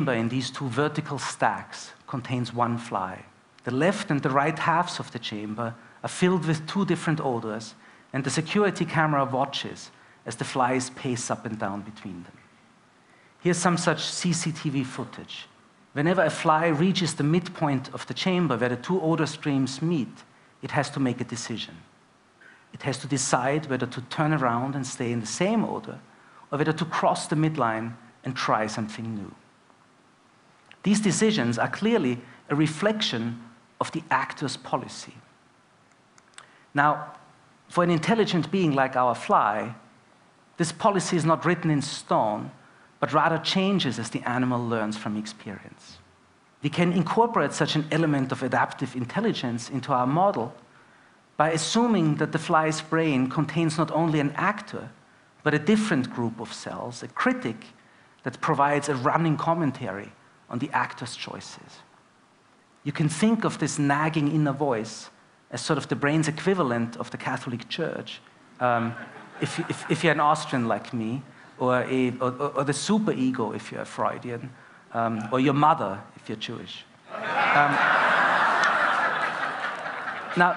in these two vertical stacks contains one fly. The left and the right halves of the chamber are filled with two different odors, and the security camera watches as the flies pace up and down between them. Here's some such CCTV footage. Whenever a fly reaches the midpoint of the chamber where the two odor streams meet, it has to make a decision. It has to decide whether to turn around and stay in the same odor, or whether to cross the midline and try something new. These decisions are clearly a reflection of the actor's policy. Now, for an intelligent being like our fly, this policy is not written in stone, but rather changes as the animal learns from experience. We can incorporate such an element of adaptive intelligence into our model by assuming that the fly's brain contains not only an actor, but a different group of cells, a critic that provides a running commentary on the actor's choices. You can think of this nagging inner voice as sort of the brain's equivalent of the Catholic Church, if you're an Austrian like me, or the superego if you're a Freudian, or your mother if you're Jewish. Now,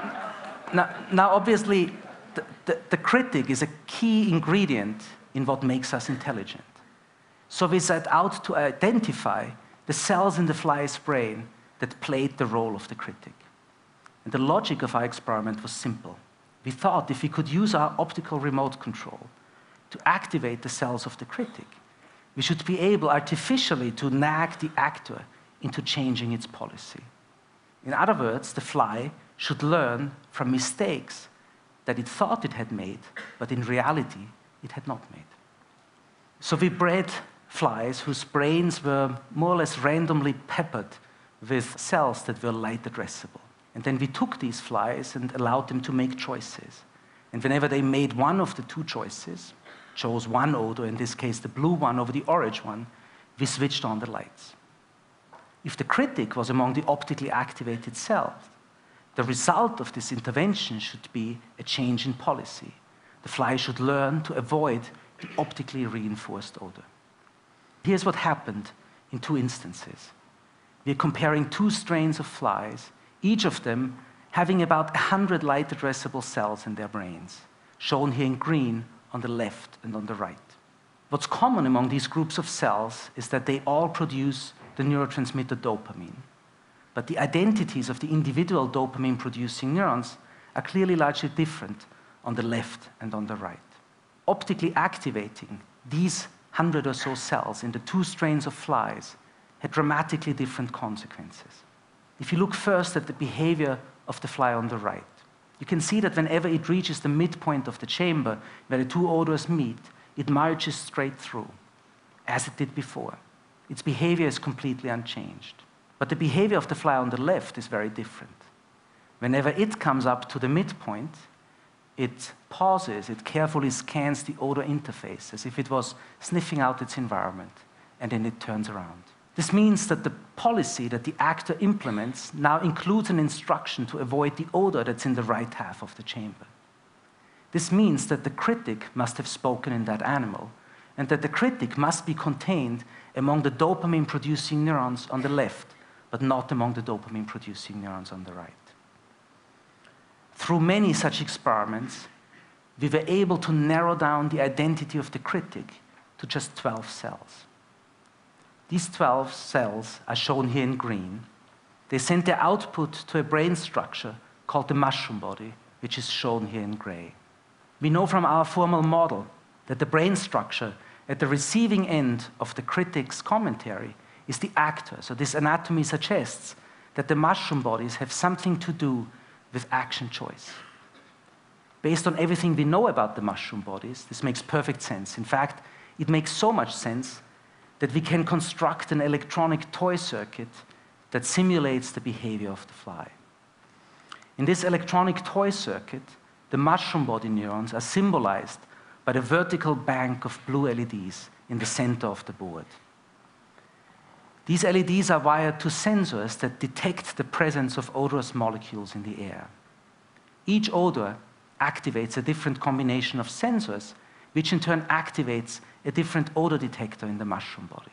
obviously, the critic is a key ingredient in what makes us intelligent. So we set out to identify the cells in the fly's brain that played the role of the critic. And the logic of our experiment was simple. We thought if we could use our optical remote control to activate the cells of the critic, we should be able artificially to nag the actor into changing its policy. In other words, the fly should learn from mistakes that it thought it had made, but in reality, it had not made. So we bred flies whose brains were more or less randomly peppered with cells that were light addressable. And then we took these flies and allowed them to make choices. And whenever they made one of the two choices, chose one odor, in this case the blue one over the orange one, we switched on the lights. If the critic was among the optically activated cells, the result of this intervention should be a change in policy. The fly should learn to avoid the optically reinforced odor. Here's what happened in two instances. We're comparing two strains of flies, each of them having about 100 light addressable cells in their brains, shown here in green on the left and on the right. What's common among these groups of cells is that they all produce the neurotransmitter dopamine. But the identities of the individual dopamine-producing neurons are clearly largely different on the left and on the right. Optically activating these 100 or so cells in the two strains of flies had dramatically different consequences. If you look first at the behavior of the fly on the right, you can see that whenever it reaches the midpoint of the chamber where the two odors meet, it marches straight through, as it did before. Its behavior is completely unchanged. But the behavior of the fly on the left is very different. Whenever it comes up to the midpoint, it pauses, it carefully scans the odor interface as if it was sniffing out its environment, and then it turns around. This means that the policy that the actor implements now includes an instruction to avoid the odor that's in the right half of the chamber. This means that the critic must have spoken in that animal, and that the critic must be contained among the dopamine-producing neurons on the left, but not among the dopamine-producing neurons on the right. Through many such experiments, we were able to narrow down the identity of the critic to just 12 cells. These 12 cells are shown here in green. They send their output to a brain structure called the mushroom body, which is shown here in gray. We know from our formal model that the brain structure at the receiving end of the critic's commentary is the actor. So this anatomy suggests that the mushroom bodies have something to do with action choice. Based on everything we know about the mushroom bodies, this makes perfect sense. In fact, it makes so much sense that we can construct an electronic toy circuit that simulates the behavior of the fly. In this electronic toy circuit, the mushroom body neurons are symbolized by the vertical bank of blue LEDs in the center of the board. These LEDs are wired to sensors that detect the presence of odorous molecules in the air. Each odor activates a different combination of sensors, which in turn activates a different odor detector in the mushroom body.